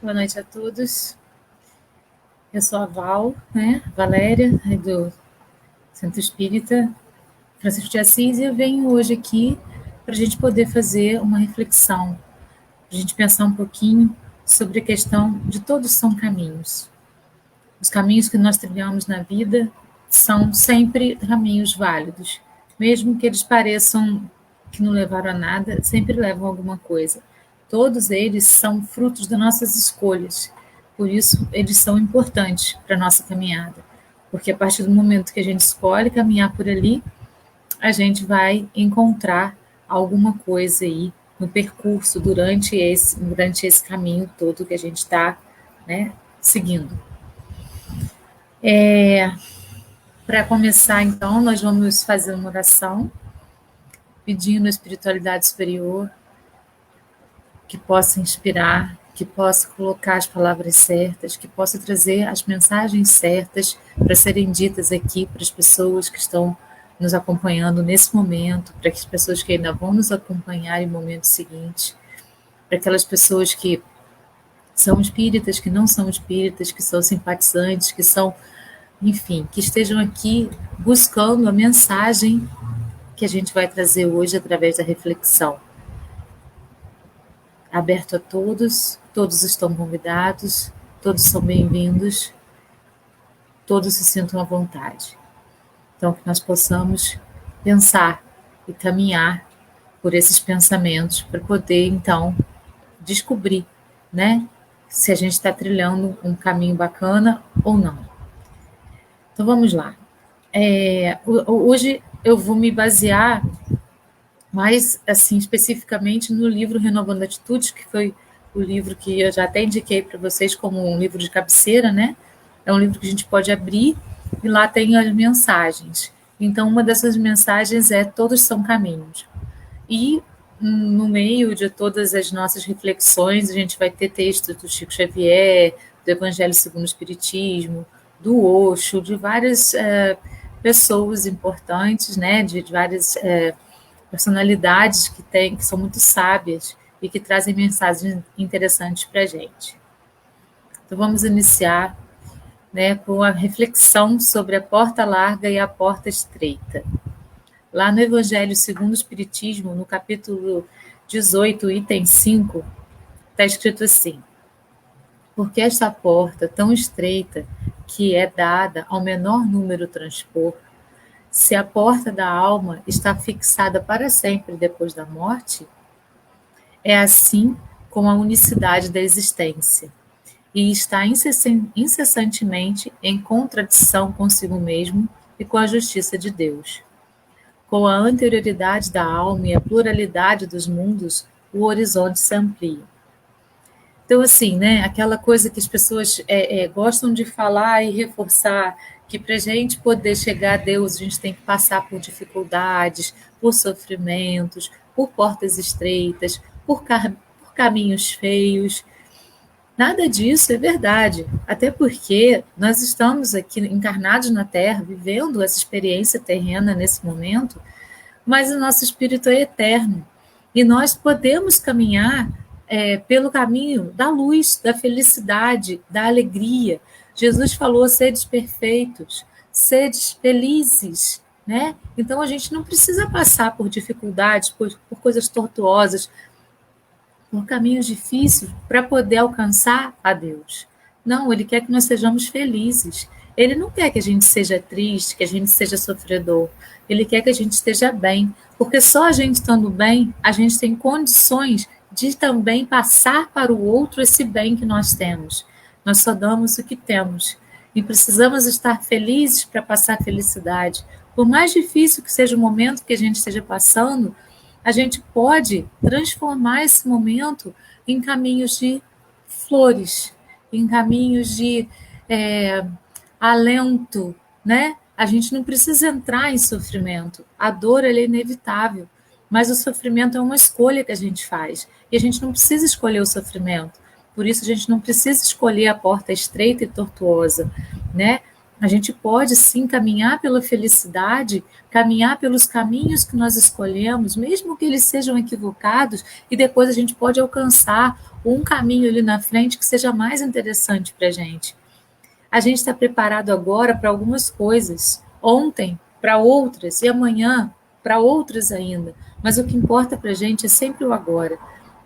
Boa noite a todos. Eu sou a Val, Valéria, do Centro Espírita Francisco de Assis, e eu venho hoje aqui para a gente poder fazer uma reflexão, para a gente pensar um pouquinho sobre a questão de todos são caminhos. Os caminhos que nós trilhamos na vida são sempre caminhos válidos, mesmo que eles pareçam que não levaram a nada, sempre levam a alguma coisa. Todos eles são frutos das nossas escolhas, por isso eles são importantes para a nossa caminhada, porque a partir do momento que a gente escolhe caminhar por ali, a gente vai encontrar alguma coisa aí no percurso durante esse caminho todo que a gente está, seguindo. Para começar, então, nós vamos fazer uma oração, pedindo a espiritualidade superior que possa inspirar, que possa colocar as palavras certas, que possa trazer as mensagens certas para serem ditas aqui para as pessoas que estão nos acompanhando nesse momento, para as pessoas que ainda vão nos acompanhar em momentos seguintes, para aquelas pessoas que são espíritas, que não são espíritas, que são simpatizantes, que são, enfim, que estejam aqui buscando a mensagem que a gente vai trazer hoje através da reflexão. Aberto a todos, todos estão convidados, todos são bem-vindos, todos se sintam à vontade. Então, que nós possamos pensar e caminhar por esses pensamentos para poder, então, descobrir, se a gente está trilhando um caminho bacana ou não. Então, vamos lá. Hoje eu vou me basear mais, assim, especificamente no livro Renovando Atitudes, que foi o livro que eu já até indiquei para vocês como um livro de cabeceira, É um livro que a gente pode abrir e lá tem as mensagens. Então, uma dessas mensagens é Todos são caminhos. E no meio de todas as nossas reflexões, a gente vai ter textos do Chico Xavier, do Evangelho segundo o Espiritismo, do Osho, de várias pessoas importantes, de várias personalidades que são muito sábias e que trazem mensagens interessantes para a gente. Então, vamos iniciar com a reflexão sobre a porta larga e a porta estreita. Lá no Evangelho segundo o Espiritismo, no capítulo 18, item 5, está escrito assim: porque esta porta tão estreita, que é dada ao menor número transpor, se a porta da alma está fixada para sempre depois da morte, é assim com a unicidade da existência, e está incessantemente em contradição consigo mesmo e com a justiça de Deus. Com a anterioridade da alma e a pluralidade dos mundos, o horizonte se amplia. Então, assim, aquela coisa que as pessoas gostam de falar e reforçar, que para a gente poder chegar a Deus, a gente tem que passar por dificuldades, por sofrimentos, por portas estreitas, por caminhos feios. Nada disso é verdade, até porque nós estamos aqui encarnados na Terra, vivendo essa experiência terrena nesse momento, mas o nosso espírito é eterno, e nós podemos caminhar pelo caminho da luz, da felicidade, da alegria. Jesus falou, sedes perfeitos, sedes felizes, Então a gente não precisa passar por dificuldades, por coisas tortuosas, por caminhos difíceis para poder alcançar a Deus. Não, Ele quer que nós sejamos felizes. Ele não quer que a gente seja triste, que a gente seja sofredor. Ele quer que a gente esteja bem, porque só a gente estando bem, a gente tem condições de também passar para o outro esse bem que nós temos. Nós só damos o que temos. E precisamos estar felizes para passar felicidade. Por mais difícil que seja o momento que a gente esteja passando, a gente pode transformar esse momento em caminhos de flores, em caminhos de alento, A gente não precisa entrar em sofrimento. A dor, ela é inevitável, mas o sofrimento é uma escolha que a gente faz. E a gente não precisa escolher o sofrimento. Por isso, a gente não precisa escolher a porta estreita e tortuosa, A gente pode sim caminhar pela felicidade, caminhar pelos caminhos que nós escolhemos, mesmo que eles sejam equivocados, e depois a gente pode alcançar um caminho ali na frente que seja mais interessante para a gente. A gente está preparado agora para algumas coisas, ontem para outras e amanhã para outras ainda. Mas o que importa para a gente é sempre o agora.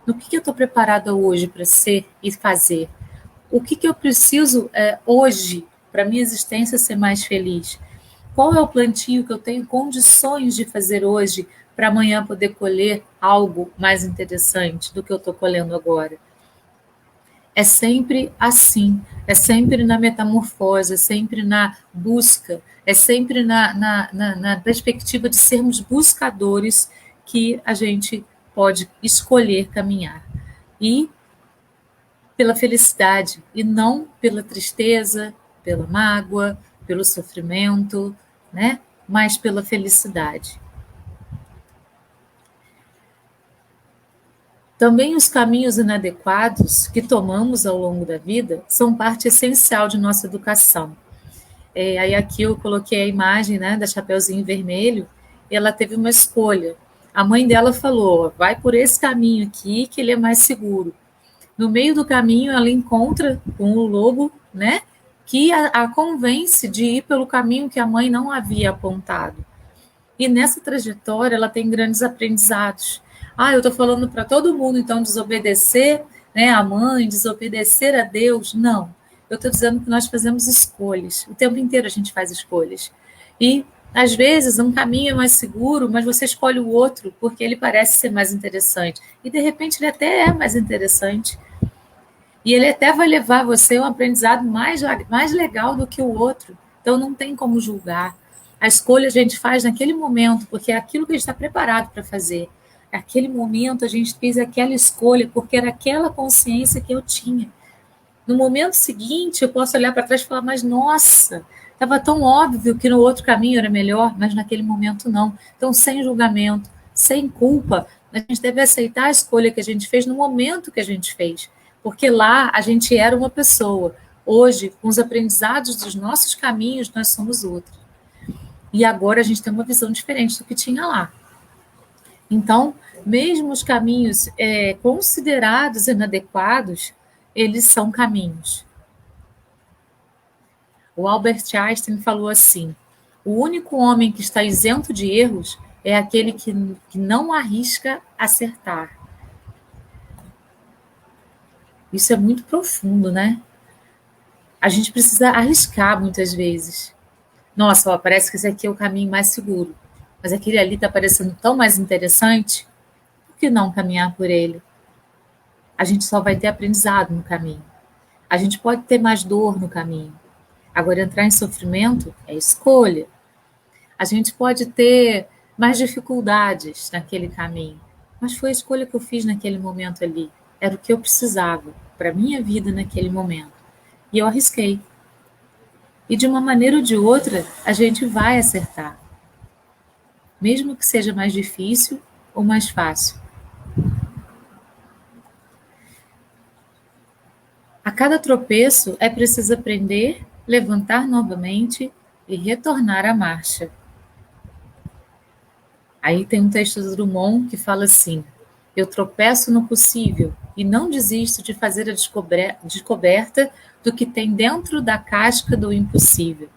No que eu estou preparada hoje para ser e fazer? O que eu preciso hoje para minha existência ser mais feliz? Qual é o plantio que eu tenho condições de fazer hoje para amanhã poder colher algo mais interessante do que eu estou colhendo agora? É sempre assim, é sempre na metamorfose, é sempre na busca, é sempre na perspectiva de sermos buscadores que a gente pode escolher caminhar. E pela felicidade, e não pela tristeza, pela mágoa, pelo sofrimento, né? Mas pela felicidade. Também os caminhos inadequados que tomamos ao longo da vida são parte essencial de nossa educação. Aí aqui eu coloquei a imagem, né, da Chapeuzinho Vermelho, e ela teve uma escolha. A mãe dela falou, vai por esse caminho aqui que ele é mais seguro. No meio do caminho ela encontra com o lobo, né, que a convence de ir pelo caminho que a mãe não havia apontado. E nessa trajetória ela tem grandes aprendizados. Eu estou falando para todo mundo, então, desobedecer, né, a mãe, desobedecer a Deus. Não. Eu estou dizendo que nós fazemos escolhas. O tempo inteiro a gente faz escolhas. E, às vezes, um caminho é mais seguro, mas você escolhe o outro porque ele parece ser mais interessante. E, de repente, ele até é mais interessante. E ele até vai levar você a um aprendizado mais legal do que o outro. Então, não tem como julgar. A escolha a gente faz naquele momento, porque é aquilo que a gente está preparado para fazer. Naquele momento a gente fez aquela escolha, porque era aquela consciência que eu tinha. No momento seguinte, eu posso olhar para trás e falar, mas nossa, estava tão óbvio que no outro caminho era melhor, mas naquele momento não. Então, sem julgamento, sem culpa, a gente deve aceitar a escolha que a gente fez no momento que a gente fez. Porque lá a gente era uma pessoa. Hoje, com os aprendizados dos nossos caminhos, nós somos outros. E agora a gente tem uma visão diferente do que tinha lá. Então, mesmo os caminhos considerados inadequados, eles são caminhos. O Albert Einstein falou assim: o único homem que está isento de erros é aquele que não arrisca acertar. Isso é muito profundo, né? A gente precisa arriscar muitas vezes. Nossa, parece que esse aqui é o caminho mais seguro, mas aquele ali está parecendo tão mais interessante, por que não caminhar por ele? A gente só vai ter aprendizado no caminho. A gente pode ter mais dor no caminho. Agora, entrar em sofrimento é escolha. A gente pode ter mais dificuldades naquele caminho, mas foi a escolha que eu fiz naquele momento ali. Era o que eu precisava para a minha vida naquele momento. E eu arrisquei. E de uma maneira ou de outra, a gente vai acertar. Mesmo que seja mais difícil ou mais fácil. A cada tropeço é preciso aprender, levantar novamente e retornar à marcha. Aí tem um texto do Drummond que fala assim: eu tropeço no possível e não desisto de fazer a descoberta do que tem dentro da casca do impossível.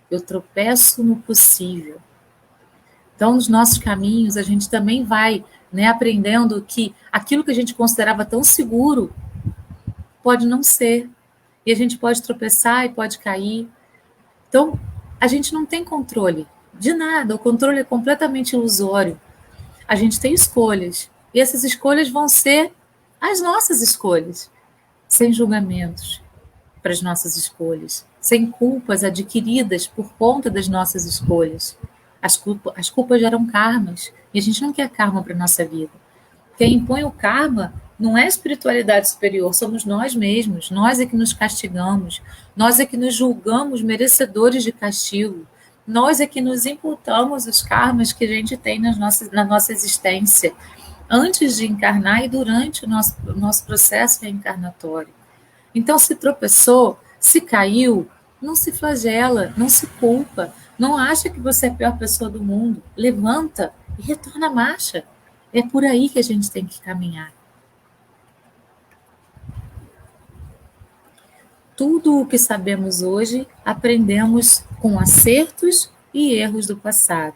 Eu tropeço no possível. Então, nos nossos caminhos, a gente também vai, né, aprendendo que aquilo que a gente considerava tão seguro pode não ser. E a gente pode tropeçar e pode cair. Então, a gente não tem controle de nada. O controle é completamente ilusório. A gente tem escolhas. E essas escolhas vão ser as nossas escolhas. Sem julgamentos para as nossas escolhas. Sem culpas adquiridas por conta das nossas escolhas. As culpas geram karmas. E a gente não quer karma para a nossa vida. Quem impõe o karma não é a espiritualidade superior, somos nós mesmos. Nós é que nos castigamos. Nós é que nos julgamos merecedores de castigo. Nós é que nos imputamos os karmas que a gente tem na nossa existência, antes de encarnar e durante o nosso processo reencarnatório. Então, se tropeçou, se caiu, Não se flagela, não se culpa, não acha que você é a pior pessoa do mundo. Levanta e retorna a marcha. É por aí que a gente tem que caminhar. Tudo o que sabemos hoje aprendemos com acertos e erros do passado.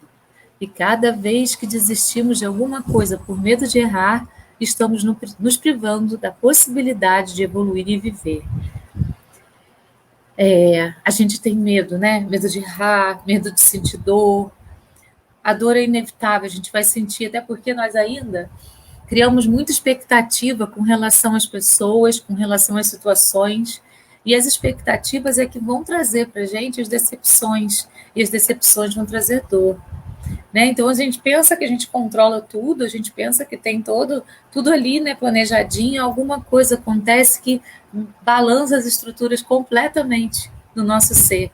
E cada vez que desistimos de alguma coisa por medo de errar, estamos nos privando da possibilidade de evoluir e viver. A gente tem medo, né? Medo de errar, medo de sentir dor. A dor é inevitável, a gente vai sentir, até porque nós ainda criamos muita expectativa com relação às pessoas, com relação às situações, e as expectativas é que vão trazer para a gente as decepções, e as decepções vão trazer dor. Né? Então a gente pensa que a gente controla tudo, a gente pensa que tem tudo ali, né, planejadinho, alguma coisa acontece que balança as estruturas completamente do nosso ser.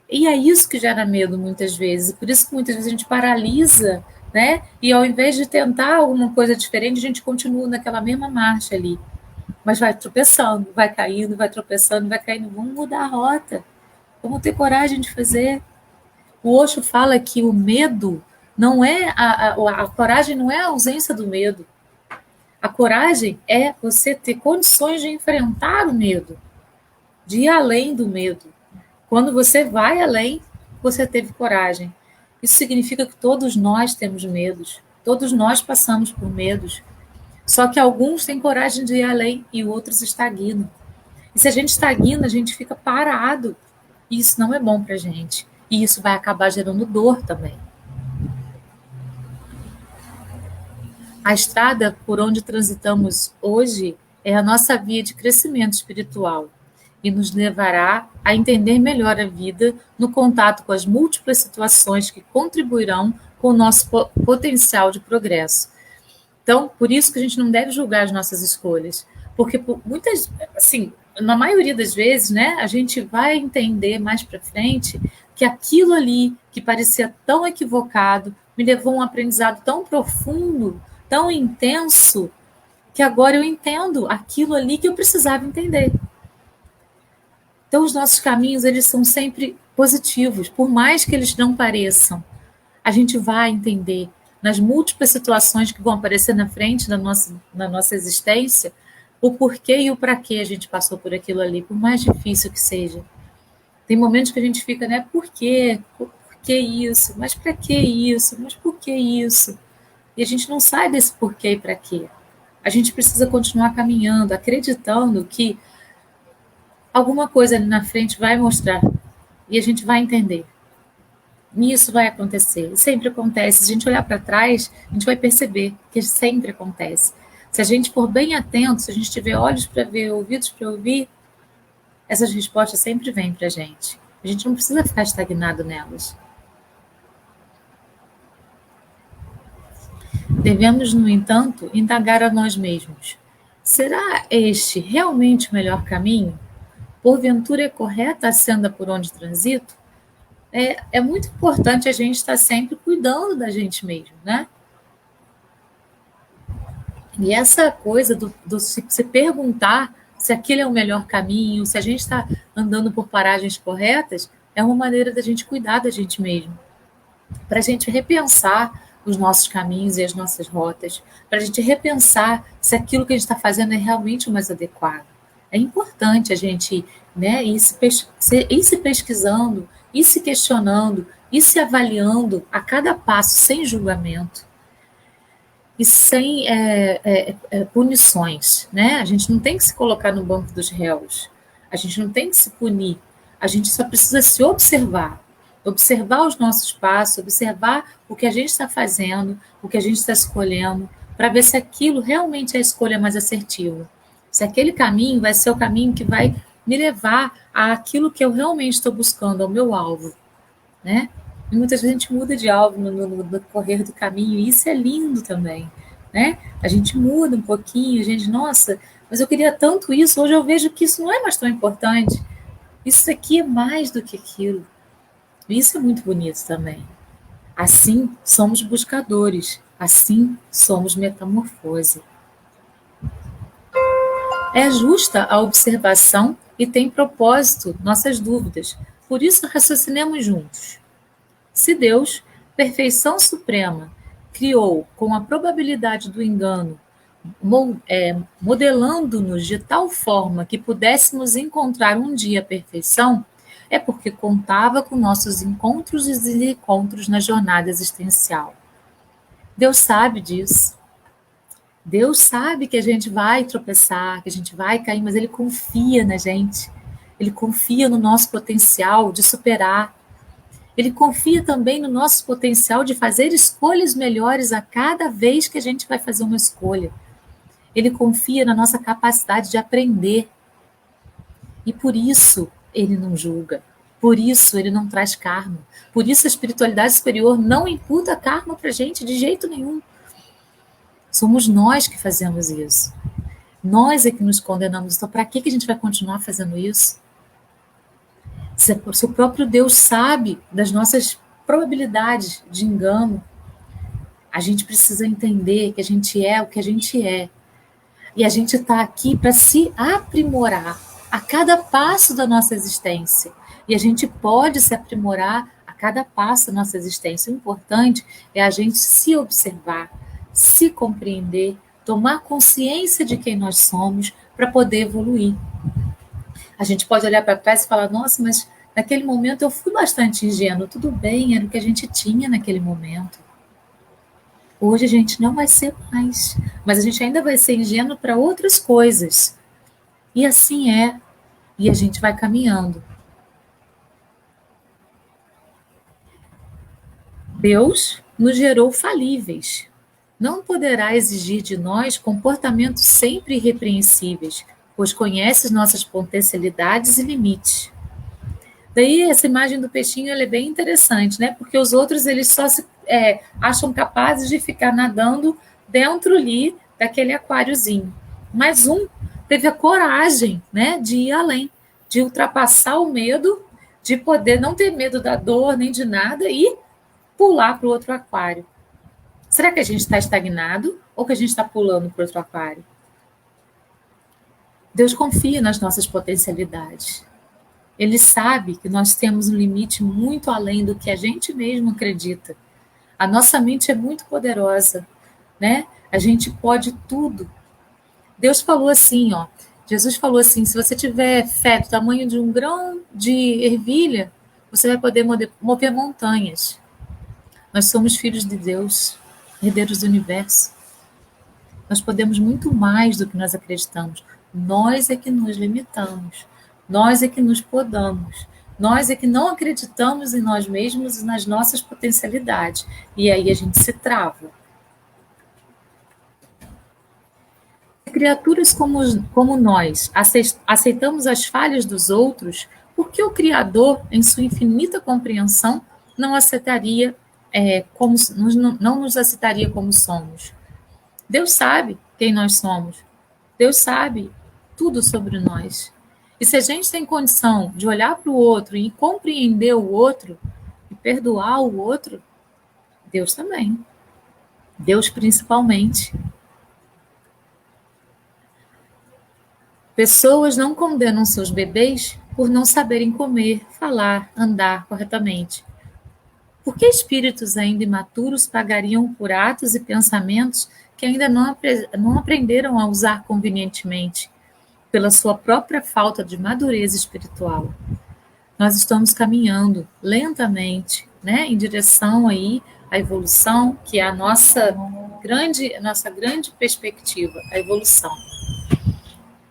E é isso que gera medo muitas vezes, por isso que muitas vezes a gente paralisa, né? E ao invés de tentar alguma coisa diferente, a gente continua naquela mesma marcha ali. Mas vai tropeçando, vai caindo, vai tropeçando, vai caindo. Vamos mudar a rota. Vamos ter coragem de fazer. O Osho fala que o medo não é a coragem não é a ausência do medo. A coragem é você ter condições de enfrentar o medo, de ir além do medo. Quando você vai além, você teve coragem. Isso significa que todos nós temos medos, todos nós passamos por medos. Só que alguns têm coragem de ir além e outros estagnam. E se a gente estagna, a gente fica parado. E isso não é bom para a gente. E isso vai acabar gerando dor também. A estrada por onde transitamos hoje é a nossa via de crescimento espiritual e nos levará a entender melhor a vida no contato com as múltiplas situações que contribuirão com o nosso potencial de progresso. Então, por isso que a gente não deve julgar as nossas escolhas, porque muitas, assim, na maioria das vezes, né, a gente vai entender mais para frente que aquilo ali que parecia tão equivocado me levou a um aprendizado tão profundo, tão intenso, que agora eu entendo aquilo ali que eu precisava entender. Então, os nossos caminhos, eles são sempre positivos, por mais que eles não pareçam. A gente vai entender nas múltiplas situações que vão aparecer na frente na nossa existência, o porquê e o para que a gente passou por aquilo ali, por mais difícil que seja. Tem momentos que a gente fica, né, por quê? Por que isso? Mas para que isso? Mas por que isso? E a gente não sai desse porquê e para quê. A gente precisa continuar caminhando, acreditando que alguma coisa ali na frente vai mostrar e a gente vai entender. E isso vai acontecer, sempre acontece. Se a gente olhar para trás, a gente vai perceber que sempre acontece. Se a gente for bem atento, se a gente tiver olhos para ver, ouvidos para ouvir, essas respostas sempre vêm para a gente. A gente não precisa ficar estagnado nelas. Devemos, no entanto, indagar a nós mesmos. Será este realmente o melhor caminho? Porventura é correta a senda por onde transito? É muito importante a gente estar sempre cuidando da gente mesmo, né? E essa coisa do se perguntar se aquele é o melhor caminho, se a gente está andando por paragens corretas, é uma maneira da gente cuidar da gente mesmo. Para a gente repensar os nossos caminhos e as nossas rotas, para a gente repensar se aquilo que a gente está fazendo é realmente o mais adequado. É importante a gente, né, ir se pesquisando, ir se questionando, ir se avaliando a cada passo, sem julgamento e sem punições. Né? A gente não tem que se colocar no banco dos réus, a gente não tem que se punir, a gente só precisa se observar. Observar os nossos passos, observar o que a gente está fazendo, o que a gente está escolhendo, para ver se aquilo realmente é a escolha mais assertiva. Se aquele caminho vai ser o caminho que vai me levar àquilo que eu realmente estou buscando, ao meu alvo. Né? E muitas vezes a gente muda de alvo no decorrer do caminho, e isso é lindo também. Né? A gente muda um pouquinho, a gente, nossa, mas eu queria tanto isso, hoje eu vejo que isso não é mais tão importante. Isso aqui é mais do que aquilo. Isso é muito bonito também. Assim somos buscadores, assim somos metamorfose. É justa a observação e tem propósito nossas dúvidas. Por isso, raciocinemos juntos. Se Deus, perfeição suprema, criou com a probabilidade do engano, modelando-nos de tal forma que pudéssemos encontrar um dia a perfeição, é porque contava com nossos encontros e desencontros na jornada existencial. Deus sabe disso. Deus sabe que a gente vai tropeçar, que a gente vai cair, mas Ele confia na gente. Ele confia no nosso potencial de superar. Ele confia também no nosso potencial de fazer escolhas melhores a cada vez que a gente vai fazer uma escolha. Ele confia na nossa capacidade de aprender. E por isso Ele não julga. Por isso Ele não traz karma. Por isso a espiritualidade superior não imputa karma para a gente de jeito nenhum. Somos nós que fazemos isso. Nós é que nos condenamos. Então, para que a gente vai continuar fazendo isso? Se o próprio Deus sabe das nossas probabilidades de engano, a gente precisa entender que a gente é o que a gente é. E a gente está aqui para se aprimorar a cada passo da nossa existência. E a gente pode se aprimorar a cada passo da nossa existência. O importante é a gente se observar, se compreender, tomar consciência de quem nós somos para poder evoluir. A gente pode olhar para trás e falar, nossa, mas naquele momento eu fui bastante ingênuo. Tudo bem, era o que a gente tinha naquele momento. Hoje a gente não vai ser mais, mas a gente ainda vai ser ingênuo para outras coisas. E assim é, e a gente vai caminhando. Deus nos gerou falíveis. Não poderá exigir de nós comportamentos sempre irrepreensíveis, pois conhece nossas potencialidades e limites. Daí essa imagem do peixinho ela é bem interessante, né? Porque os outros eles só se acham capazes de ficar nadando dentro ali daquele aquáriozinho. Mas um teve a coragem, né, de ir além, de ultrapassar o medo, de poder não ter medo da dor nem de nada e pular para o outro aquário. Será que a gente está estagnado ou que a gente está pulando para o outro aquário? Deus confia nas nossas potencialidades. Ele sabe que nós temos um limite muito além do que a gente mesmo acredita. A nossa mente é muito poderosa, né? A gente pode tudo. Deus falou assim, ó. Jesus falou assim, se você tiver fé do tamanho de um grão de ervilha, você vai poder mover montanhas. Nós somos filhos de Deus, herdeiros do universo. Nós podemos muito mais do que nós acreditamos. Nós é que nos limitamos. Nós é que nos podamos. Nós é que não acreditamos em nós mesmos e nas nossas potencialidades. E aí a gente se trava. Criaturas como nós aceitamos as falhas dos outros, por que o Criador, em sua infinita compreensão, não aceitaria não nos aceitaria como somos? Deus sabe quem nós somos. Deus sabe tudo sobre nós. E se a gente tem condição de olhar para o outro e compreender o outro e perdoar o outro, Deus também. Deus principalmente. Pessoas não condenam seus bebês por não saberem comer, falar, andar corretamente. Por que espíritos ainda imaturos pagariam por atos e pensamentos que ainda não aprenderam a usar convenientemente, pela sua própria falta de madureza espiritual? Nós estamos caminhando lentamente, né, em direção aí à evolução, que é a nossa grande perspectiva, a evolução.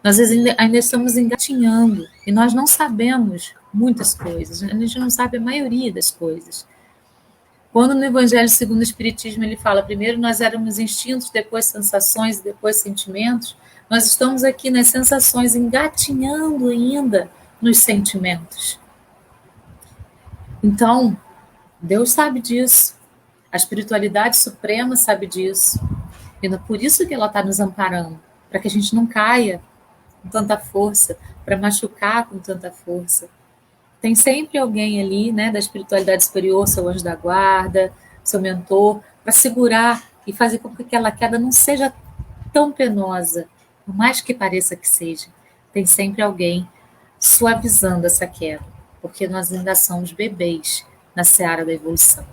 Nós ainda estamos engatinhando e nós não sabemos muitas coisas, a gente não sabe a maioria das coisas. Quando no Evangelho segundo o Espiritismo ele fala, primeiro nós éramos instintos, depois sensações e depois sentimentos, nós estamos aqui nas sensações, engatinhando ainda nos sentimentos. Então, Deus sabe disso, a espiritualidade suprema sabe disso, e por isso que ela está nos amparando, para que a gente não caia com tanta força, para machucar com tanta força. Tem sempre alguém ali, né, da espiritualidade superior, seu anjo da guarda, seu mentor, para segurar e fazer com que aquela queda não seja tão penosa, por mais que pareça que seja. Tem sempre alguém suavizando essa queda, porque nós ainda somos bebês na seara da evolução.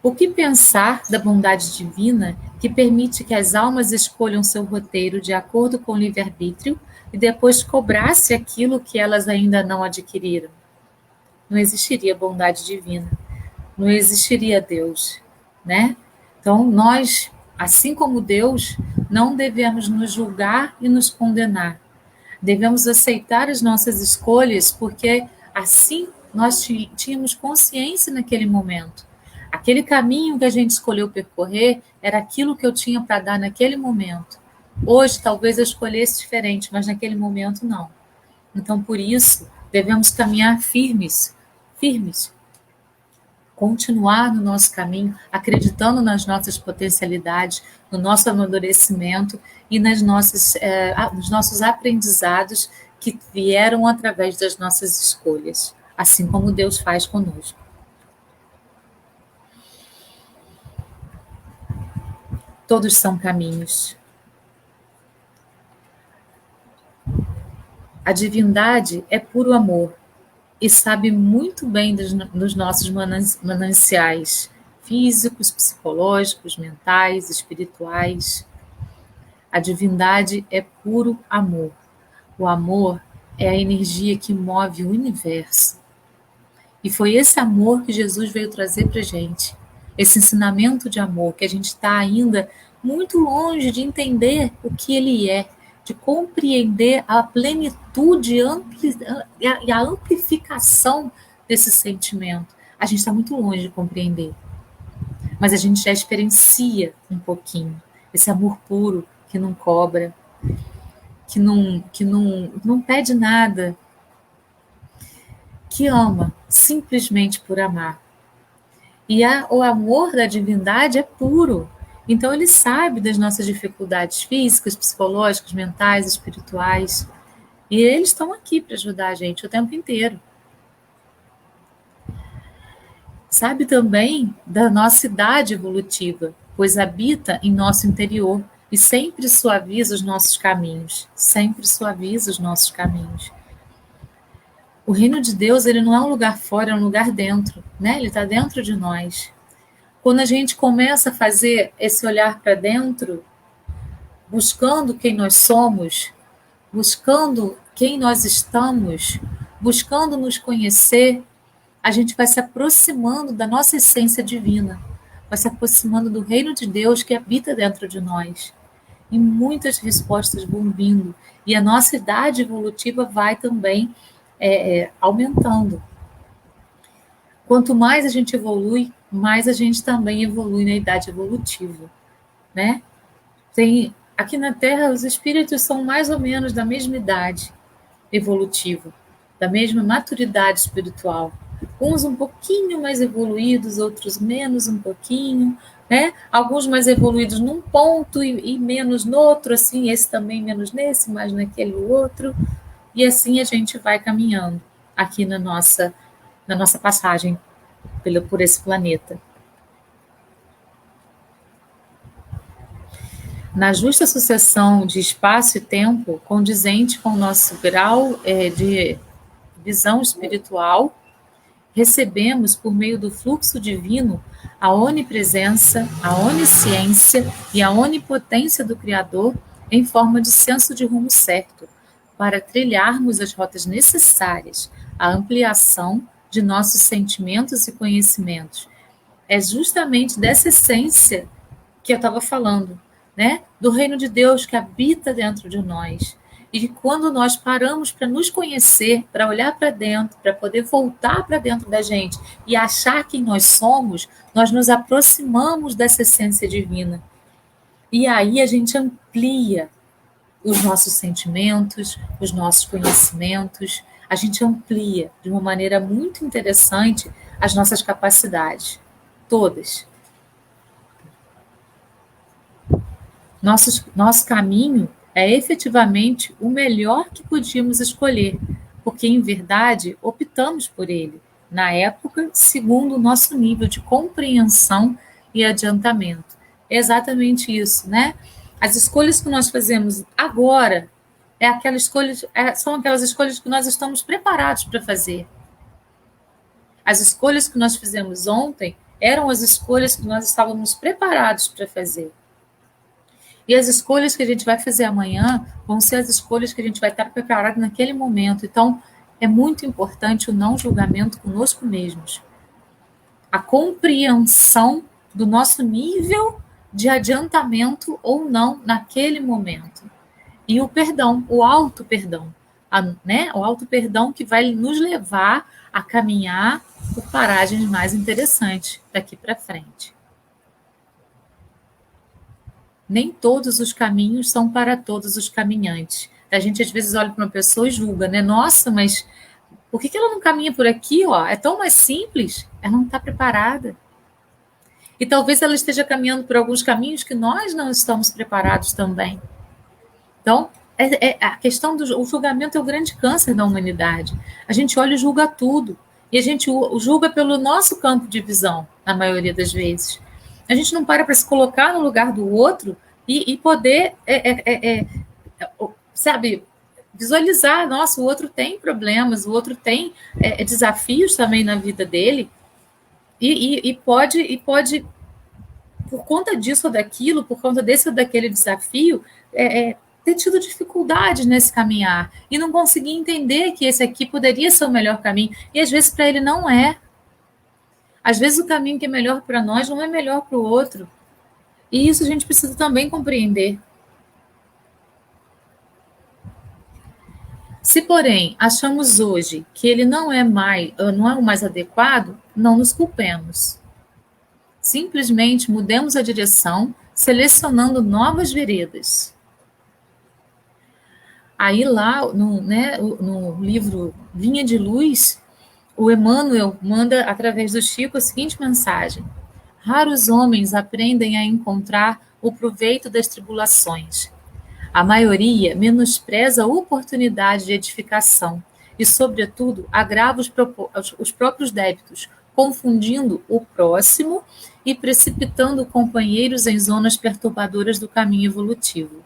O que pensar da bondade divina que permite que as almas escolham seu roteiro de acordo com o livre-arbítrio e depois cobrasse aquilo que elas ainda não adquiriram? Não existiria bondade divina, não existiria Deus, né? Então, nós, assim como Deus, não devemos nos julgar e nos condenar. Devemos aceitar as nossas escolhas, porque assim nós tínhamos consciência naquele momento. Aquele caminho que a gente escolheu percorrer era aquilo que eu tinha para dar naquele momento. Hoje, talvez eu escolhesse diferente, mas naquele momento não. Então, por isso, devemos caminhar firmes, firmes, continuar no nosso caminho, acreditando nas nossas potencialidades, no nosso amadurecimento e nos nossos aprendizados que vieram através das nossas escolhas, assim como Deus faz conosco. Todos são caminhos. A divindade é puro amor e sabe muito bem dos nossos mananciais físicos, psicológicos, mentais, espirituais. A divindade é puro amor. O amor é a energia que move o universo. E foi esse amor que Jesus veio trazer para a gente. Esse ensinamento de amor que a gente está ainda muito longe de entender o que ele é, de compreender a plenitude e a amplificação desse sentimento. A gente está muito longe de compreender. Mas a gente já experiencia um pouquinho. Esse amor puro que não cobra, que não pede nada, que ama simplesmente por amar. E o amor da divindade é puro. Então ele sabe das nossas dificuldades físicas, psicológicas, mentais, espirituais. E eles estão aqui para ajudar a gente o tempo inteiro. Sabe também da nossa idade evolutiva, pois habita em nosso interior e sempre suaviza os nossos caminhos. Sempre suaviza os nossos caminhos. O reino de Deus, ele não é um lugar fora, é um lugar dentro, né? Ele está dentro de nós. Quando a gente começa a fazer esse olhar para dentro, buscando quem nós somos, buscando quem nós estamos, buscando nos conhecer, a gente vai se aproximando da nossa essência divina, vai se aproximando do reino de Deus que habita dentro de nós. E muitas respostas vão vindo. E a nossa idade evolutiva vai também aumentando. Quanto mais a gente evolui, mais a gente também evolui na idade evolutiva, né? Aqui na Terra, os espíritos são mais ou menos da mesma idade evolutiva, da mesma maturidade espiritual. Uns um pouquinho mais evoluídos, outros menos um pouquinho, né? Alguns mais evoluídos num ponto e menos no outro, assim, esse também menos nesse, mais naquele outro. E assim a gente vai caminhando aqui na nossa passagem por esse planeta. Na justa sucessão de espaço e tempo, condizente com o nosso grau de visão espiritual, recebemos, por meio do fluxo divino, a onipresença, a onisciência e a onipotência do Criador em forma de senso de rumo certo, para trilharmos as rotas necessárias à ampliação de nossos sentimentos e conhecimentos. É justamente dessa essência que eu estava falando, né? Do reino de Deus que habita dentro de nós. E quando nós paramos para nos conhecer, para olhar para dentro, para poder voltar para dentro da gente e achar quem nós somos, nós nos aproximamos dessa essência divina. E aí a gente amplia os nossos sentimentos, os nossos conhecimentos, a gente amplia de uma maneira muito interessante as nossas capacidades, todas. Nosso caminho é efetivamente o melhor que podíamos escolher, porque em verdade optamos por ele, na época, segundo o nosso nível de compreensão e adiantamento. É exatamente isso, né? As escolhas que nós fazemos agora, são aquelas escolhas que nós estamos preparados para fazer. As escolhas que nós fizemos ontem eram as escolhas que nós estávamos preparados para fazer. E as escolhas que a gente vai fazer amanhã vão ser as escolhas que a gente vai estar preparado naquele momento. Então, é muito importante o não julgamento conosco mesmos. A compreensão do nosso nível de adiantamento ou não naquele momento. E o perdão, o auto-perdão. O auto-perdão que vai nos levar a caminhar por paragens mais interessantes daqui para frente. Nem todos os caminhos são para todos os caminhantes. A gente às vezes olha para uma pessoa e julga, né? Nossa, mas por que ela não caminha por aqui? Ó? É tão mais simples. Ela não está preparada. E talvez ela esteja caminhando por alguns caminhos que nós não estamos preparados também. Então, a questão do julgamento é o grande câncer da humanidade. A gente olha e julga tudo. E a gente julga pelo nosso campo de visão, na maioria das vezes. A gente não para se colocar no lugar do outro e poder, visualizar, nossa, o outro tem problemas, o outro tem desafios também na vida dele e pode, por conta disso ou daquilo, por conta desse ou daquele desafio, ter tido dificuldades nesse caminhar e não conseguir entender que esse aqui poderia ser o melhor caminho e às vezes para ele não é. Às vezes o caminho que é melhor para nós não é melhor para o outro. E isso a gente precisa também compreender. Se, porém, achamos hoje que ele não é o mais adequado, não nos culpemos. Simplesmente mudemos a direção, selecionando novas veredas. Aí lá, no livro Vinha de Luz, o Emmanuel manda, através do Chico, a seguinte mensagem: raros homens aprendem a encontrar o proveito das tribulações. A maioria menospreza a oportunidade de edificação e, sobretudo, agrava os próprios débitos, confundindo o próximo e precipitando companheiros em zonas perturbadoras do caminho evolutivo.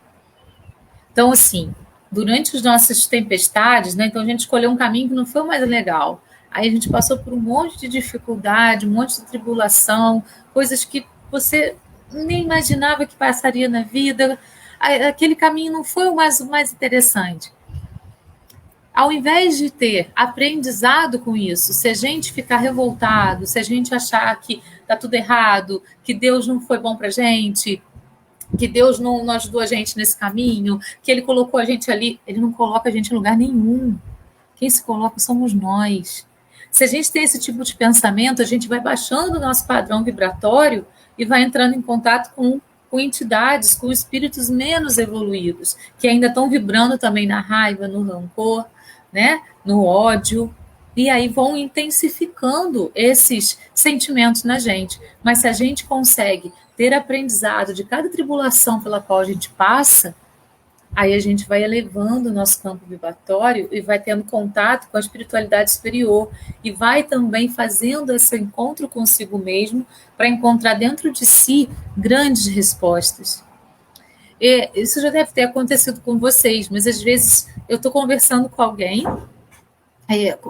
Então, assim, durante as nossas tempestades, então a gente escolheu um caminho que não foi o mais legal. Aí a gente passou por um monte de dificuldade, um monte de tribulação, coisas que você nem imaginava que passaria na vida. Aquele caminho não foi o mais interessante. Ao invés de ter aprendizado com isso, se a gente ficar revoltado, se a gente achar que está tudo errado, que Deus não foi bom para a gente, que Deus não ajudou a gente nesse caminho, que Ele colocou a gente ali, Ele não coloca a gente em lugar nenhum. Quem se coloca somos nós. Se a gente tem esse tipo de pensamento, a gente vai baixando o nosso padrão vibratório e vai entrando em contato com entidades, com espíritos menos evoluídos, que ainda estão vibrando também na raiva, no rancor, no ódio, e aí vão intensificando esses sentimentos na gente. Mas se a gente consegue ter aprendizado de cada tribulação pela qual a gente passa, aí a gente vai elevando o nosso campo vibratório e vai tendo contato com a espiritualidade superior e vai também fazendo esse encontro consigo mesmo para encontrar dentro de si grandes respostas. E isso já deve ter acontecido com vocês, mas às vezes eu estou conversando com alguém,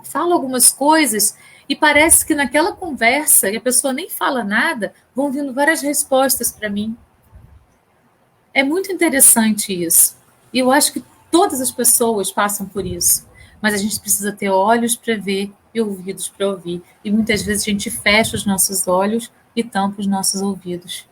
falo algumas coisas e parece que naquela conversa, e a pessoa nem fala nada, vão vindo várias respostas para mim. É muito interessante isso. E eu acho que todas as pessoas passam por isso. Mas a gente precisa ter olhos para ver e ouvidos para ouvir. E muitas vezes a gente fecha os nossos olhos e tampa os nossos ouvidos.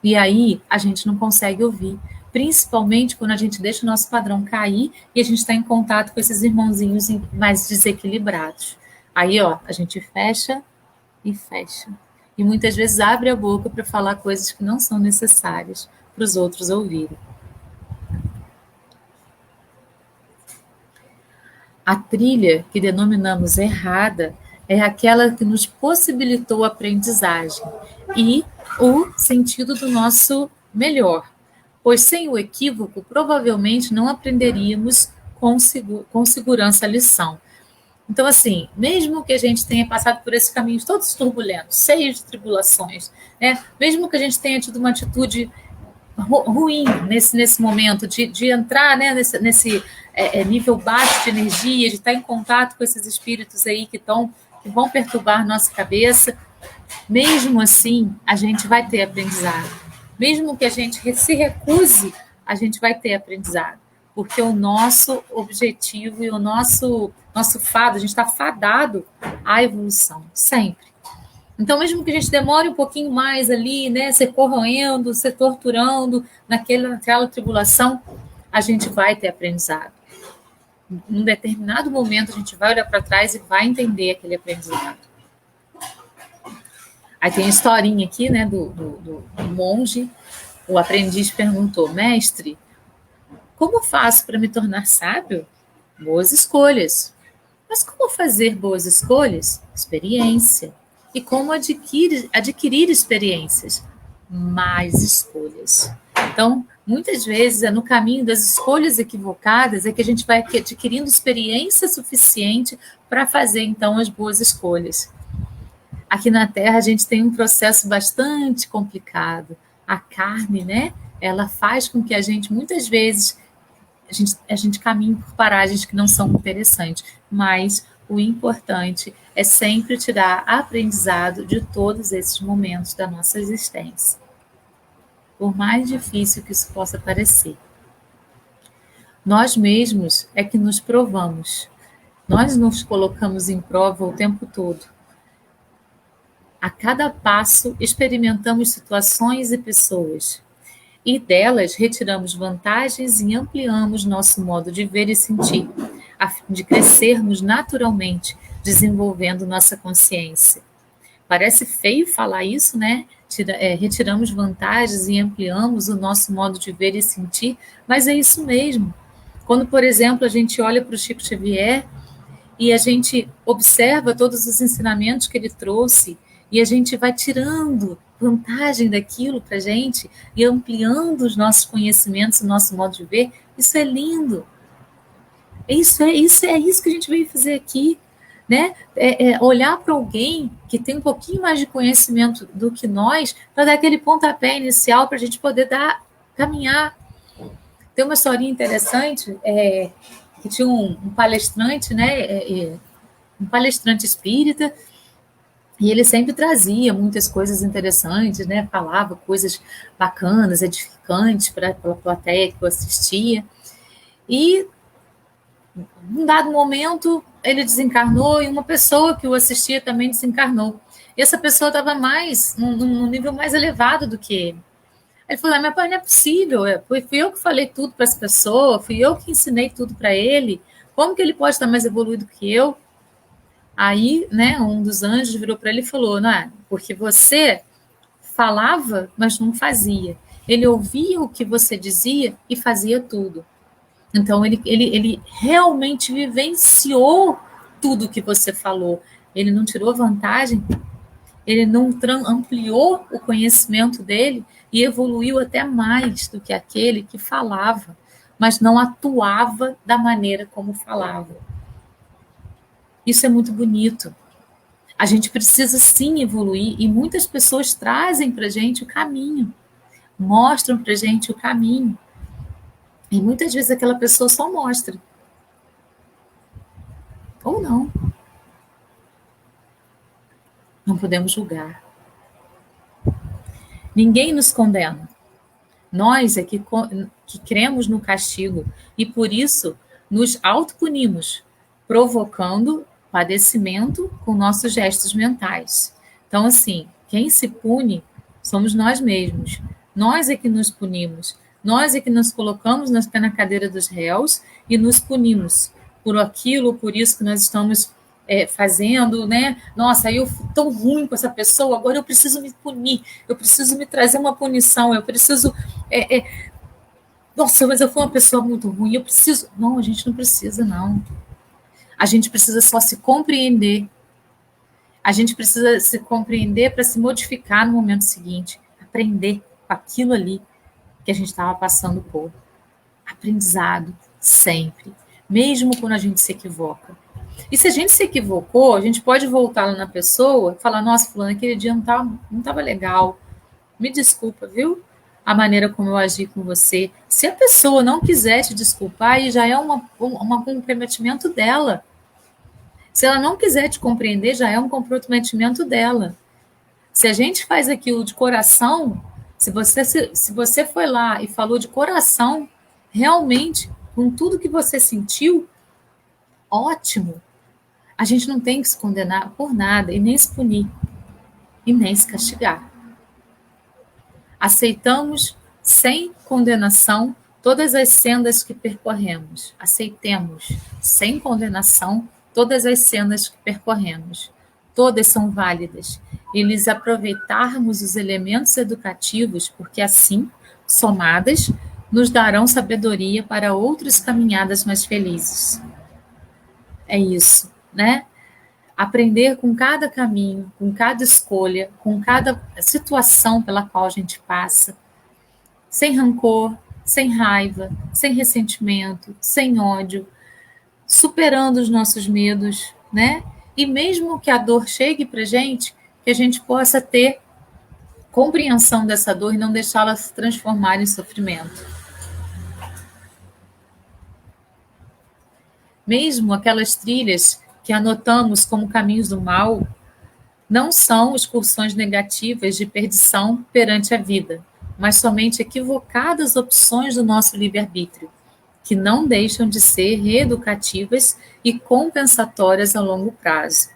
E aí a gente não consegue ouvir. Principalmente quando a gente deixa o nosso padrão cair e a gente está em contato com esses irmãozinhos mais desequilibrados. Aí, a gente fecha e fecha. E muitas vezes abre a boca para falar coisas que não são necessárias para os outros ouvirem. A trilha que denominamos errada é aquela que nos possibilitou a aprendizagem e o sentido do nosso melhor, pois sem o equívoco provavelmente não aprenderíamos com segurança a lição. Então, assim, mesmo que a gente tenha passado por esses caminhos todos turbulentos, cheios de tribulações, mesmo que a gente tenha tido uma atitude ruim nesse momento, de entrar, né, nesse nível baixo de energia, de estar em contato com esses espíritos aí que vão perturbar nossa cabeça. Mesmo assim, a gente vai ter aprendizado. Mesmo que a gente se recuse, a gente vai ter aprendizado. Porque o nosso objetivo e o nosso fado, a gente está fadado à evolução, sempre. Então, mesmo que a gente demore um pouquinho mais ali, né, se corroendo, se torturando naquela tribulação, a gente vai ter aprendizado. Num determinado momento, a gente vai olhar para trás e vai entender aquele aprendizado. Aí tem a historinha aqui, né, do monge. O aprendiz perguntou: mestre, como faço para me tornar sábio? Boas escolhas. Mas como fazer boas escolhas? Experiência. E como adquirir experiências? Mais escolhas. Então, muitas vezes, é no caminho das escolhas equivocadas é que a gente vai adquirindo experiência suficiente para fazer, então, as boas escolhas. Aqui na Terra, a gente tem um processo bastante complicado. A carne, né? Ela faz com que a gente, muitas vezes, a gente caminhe por paragens que não são interessantes, mas o importante é sempre tirar aprendizado de todos esses momentos da nossa existência. Por mais difícil que isso possa parecer. Nós mesmos é que nos provamos. Nós nos colocamos em prova o tempo todo. A cada passo, experimentamos situações e pessoas. E delas retiramos vantagens e ampliamos nosso modo de ver e sentir, a fim de crescermos naturalmente, desenvolvendo nossa consciência. Parece feio falar isso, né? Retiramos vantagens e ampliamos o nosso modo de ver e sentir, mas é isso mesmo. Quando, por exemplo, a gente olha para o Chico Xavier e a gente observa todos os ensinamentos que ele trouxe, e a gente vai tirando vantagem daquilo para a gente e ampliando os nossos conhecimentos, o nosso modo de ver, isso é lindo. É isso que a gente veio fazer aqui, né? Olhar para alguém que tem um pouquinho mais de conhecimento do que nós, para dar aquele pontapé inicial para a gente poder caminhar. Tem uma historinha interessante, que tinha um palestrante, né? Um palestrante espírita, e ele sempre trazia muitas coisas interessantes, né? Falava coisas bacanas, edificantes para a plateia que o assistia. E, num dado momento, ele desencarnou e uma pessoa que o assistia também desencarnou. E essa pessoa estava num nível mais elevado do que ele. Ele falou: meu pai, não é possível, fui eu que falei tudo para essa pessoa, fui eu que ensinei tudo para ele, como que ele pode estar mais evoluído que eu? Aí, né, um dos anjos virou para ele e falou: não, porque você falava, mas não fazia. Ele ouvia o que você dizia e fazia tudo. Então, ele realmente vivenciou tudo que você falou. Ele não tirou vantagem, ele não ampliou o conhecimento dele e evoluiu até mais do que aquele que falava, mas não atuava da maneira como falava. Isso é muito bonito. A gente precisa sim evoluir e muitas pessoas trazem para a gente o caminho, mostram para a gente o caminho. E muitas vezes aquela pessoa só mostra. Ou não. Não podemos julgar. Ninguém nos condena. Nós é que cremos no castigo e por isso nos autopunimos, provocando padecimento com nossos gestos mentais. Então, assim, quem se pune somos nós mesmos. Nós é que nos punimos. Nós é que nos colocamos na cadeira dos réus e nos punimos por aquilo, por isso que nós estamos fazendo, né? Nossa, eu fui tão ruim com essa pessoa, agora eu preciso me punir, eu preciso me trazer uma punição, eu preciso... Nossa, mas eu fui uma pessoa muito ruim, eu preciso... Não, a gente não precisa, não. A gente precisa só se compreender. A gente precisa se compreender para se modificar no momento seguinte, aprender com aquilo ali que a gente estava passando por. Aprendizado, sempre. Mesmo quando a gente se equivoca. E se a gente se equivocou, a gente pode voltar lá na pessoa e falar: nossa, fulano, aquele dia não estava legal. Me desculpa, viu? a maneira como eu agi com você. Se a pessoa não quiser te desculpar, aí já é um comprometimento dela. Se ela não quiser te compreender, já é um comprometimento dela. Se a gente faz aquilo de coração, se você foi lá e falou de coração, realmente, com tudo que você sentiu, ótimo. A gente não tem que se condenar por nada e nem se punir e nem se castigar. Aceitamos sem condenação todas as sendas que percorremos. Aceitemos sem condenação todas as sendas que percorremos. Todas são válidas e lhes aproveitarmos os elementos educativos, porque assim, somadas, nos darão sabedoria para outras caminhadas mais felizes. É isso, né? Aprender com cada caminho, com cada escolha, com cada situação pela qual a gente passa, sem rancor, sem raiva, sem ressentimento, sem ódio, superando os nossos medos, né? E mesmo que a dor chegue para gente, que a gente possa ter compreensão dessa dor e não deixá-la se transformar em sofrimento. Mesmo aquelas trilhas que anotamos como caminhos do mal, não são excursões negativas de perdição perante a vida, mas somente equivocadas opções do nosso livre-arbítrio, que não deixam de ser reeducativas e compensatórias a longo prazo.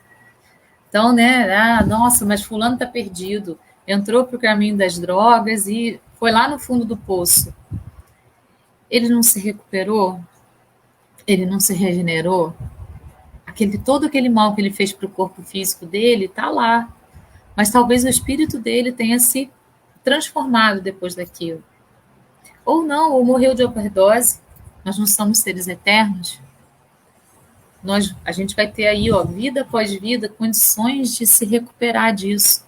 Então, né, nossa, mas fulano está perdido, entrou para o caminho das drogas e foi lá no fundo do poço. Ele não se recuperou? Ele não se regenerou? Todo aquele mal que ele fez para o corpo físico dele está lá, mas talvez o espírito dele tenha se transformado depois daquilo. Ou não, ou morreu de overdose. Nós não somos seres eternos. A gente vai ter aí, vida após vida, condições de se recuperar disso.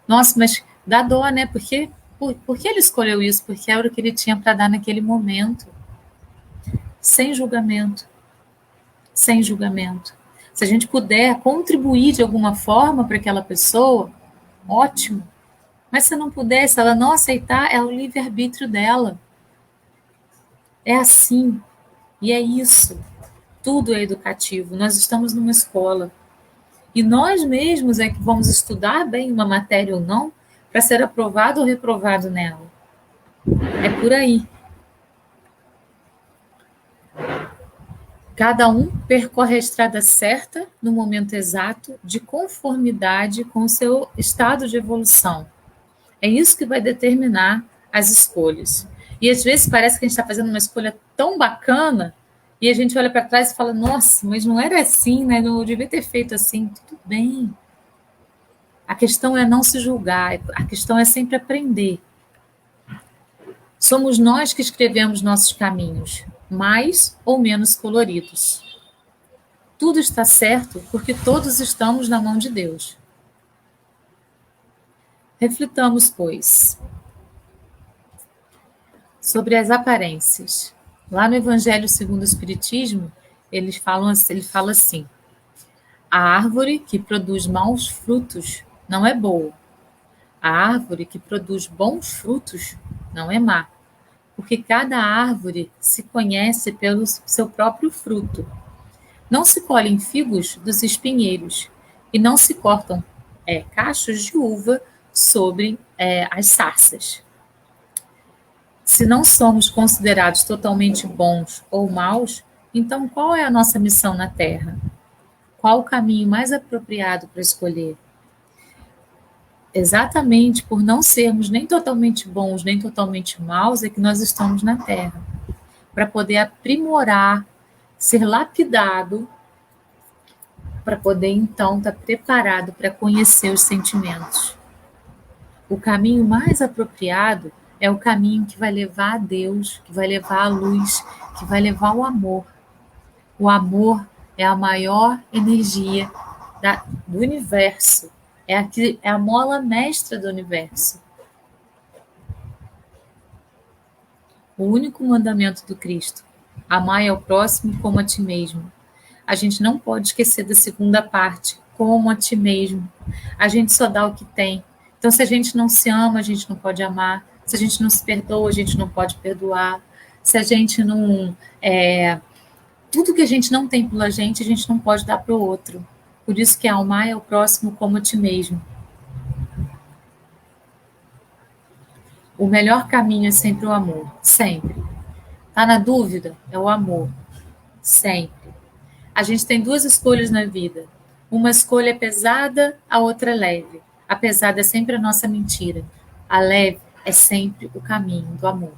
Nossa, mas dá dó, né? Por que ele escolheu isso? Porque era o que ele tinha para dar naquele momento. Sem julgamento. Sem julgamento. Se a gente puder contribuir de alguma forma para aquela pessoa, ótimo. Mas se não puder, se ela não aceitar, é o livre-arbítrio dela. É assim. E é isso. Tudo é educativo. Nós estamos numa escola. E nós mesmos é que vamos estudar bem uma matéria ou não para ser aprovado ou reprovado nela. É por aí. Cada um percorre a estrada certa no momento exato, de conformidade com o seu estado de evolução. É isso que vai determinar as escolhas. E às vezes parece que a gente está fazendo uma escolha tão bacana e a gente olha para trás e fala, nossa, mas não era assim, né? Não devia ter feito assim. Tudo bem. A questão é não se julgar, a questão é sempre aprender. Somos nós que escrevemos nossos caminhos, mais ou menos coloridos. Tudo está certo porque todos estamos na mão de Deus. Reflitamos, pois, sobre as aparências. Lá no Evangelho segundo o Espiritismo, ele fala assim: a árvore que produz maus frutos não é boa. A árvore que produz bons frutos não é má, porque cada árvore se conhece pelo seu próprio fruto. Não se colhem figos dos espinheiros, e não se cortam cachos de uva sobre as sarças. Se não somos considerados totalmente bons ou maus, então qual é a nossa missão na Terra? Qual o caminho mais apropriado para escolher? Exatamente por não sermos nem totalmente bons, nem totalmente maus, é que nós estamos na Terra. Para poder aprimorar, ser lapidado, para poder então estar preparado para conhecer os sentimentos. O caminho mais apropriado é o caminho que vai levar a Deus, que vai levar a luz, que vai levar o amor. O amor é a maior energia do universo. É a mola mestra do universo. O único mandamento do Cristo: amai ao próximo como a ti mesmo. A gente não pode esquecer da segunda parte, como a ti mesmo. A gente só dá o que tem. Então, se a gente não se ama, a gente não pode amar. Se a gente não se perdoa, a gente não pode perdoar. Se a gente não... tudo que a gente não tem pela gente, a gente não pode dar para o outro. Por isso que amar é o próximo como a ti mesmo. O melhor caminho é sempre o amor. Sempre. Tá na dúvida? É o amor. Sempre. A gente tem duas escolhas na vida. Uma escolha é pesada, a outra é leve. A pesada é sempre a nossa mentira. A leve é sempre o caminho do amor.